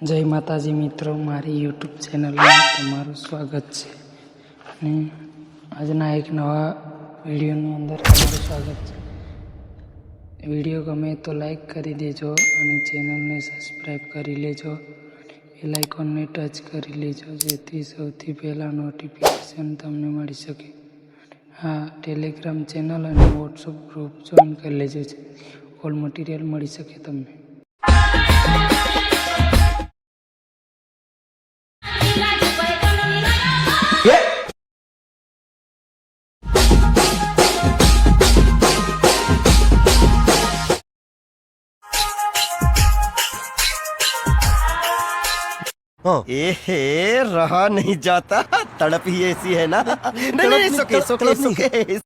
જય માતાજી મિત્રો, મારી યુટ્યુબ ચેનલમાં તમારું સ્વાગત છે અને આજના એક નવા વિડીયોની અંદર તમારું સ્વાગત છે। વિડીયો ગમે તો લાઈક કરી દેજો અને ચેનલને સબસ્ક્રાઈબ કરી લેજો, બેલ આઇકોનને ટચ કરી લેજો જેથી સૌથી પહેલાં નોટિફિકેશન તમને મળી શકે। હા, ટેલિગ્રામ ચેનલ અને વોટ્સઅપ ગ્રુપ જોઈન કરી લેજો છે, ઓલ મટીરિયલ મળી શકે તમને। एहे रहा नहीं जाता, तड़प ही ऐसी है ना। नहीं नहीं, सुके सुके सुके।